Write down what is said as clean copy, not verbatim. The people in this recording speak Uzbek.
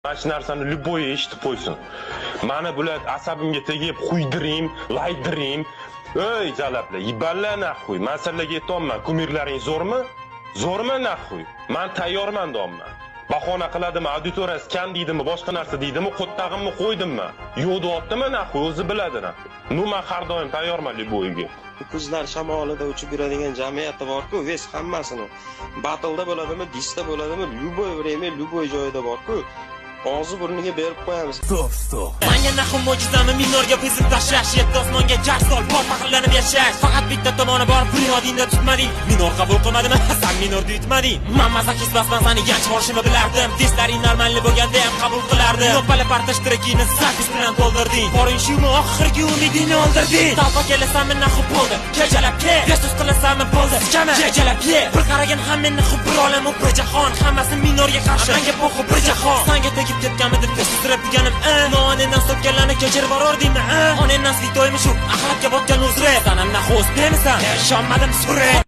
Mana shu narsani любой eshitib qo'ysin. Mani bular asabimga tegib, quydirim, laydirim. Ey jalablar, yiballar naxuy. Men sizlarga aytayapman, kumirlaring zo'rmi? Zo'rmi naxuy? Men tayyorman deyapman. Bahona qiladimi, auditoriyasi kam deydimi, boshqa narsa deydimi, qo'ttag'imni qo'ydimmi? Yo'q deyaptimi naxuy, o'zi biladi naxuy. Men har doim tayyorman любойga. Kuzlar shamolida uchib yuradigan jamiyatda bor-ku, ves hammasini. Battle'da bo'ladimi, disda bo'ladimi, любой время, любой joyda bor-ku. Og'zi burniga berib qo'yamiz. Stop. Menga nahum mo'jizami minorga bizib tashlash, yetti osmonga jar sol, pop mahallani yashash. Faqat bitta tomoni bor, bunyodingda tutmading. Minor qabul qilmadimi? Sen minorni yutmading. Men mazakis basman seni yanch borishimni bilardim. Testlaring normalni bo'lganda ham qabul qilardim. Yo'pala partish trekini zapis bilan to'ldirding. Boring shumi oxirgi umidingni oldirding. Talpa kelasanmi nahum bo'ldi. Kejalab ke, yesus qilasanmi bo'ldi. Kama, kejalab ke. Bir qaragan hammani xub bir olam u bir jahon. Hammasi minorga qarshi. Menga bo'xu bir jahon. Senga tegib ketganmidir testirib deganim onendan sotganlarni kechirib borordingmi onendan svitoymi shu axlatga botgan uzri sanamdan xo'st demisan ishonmadim sure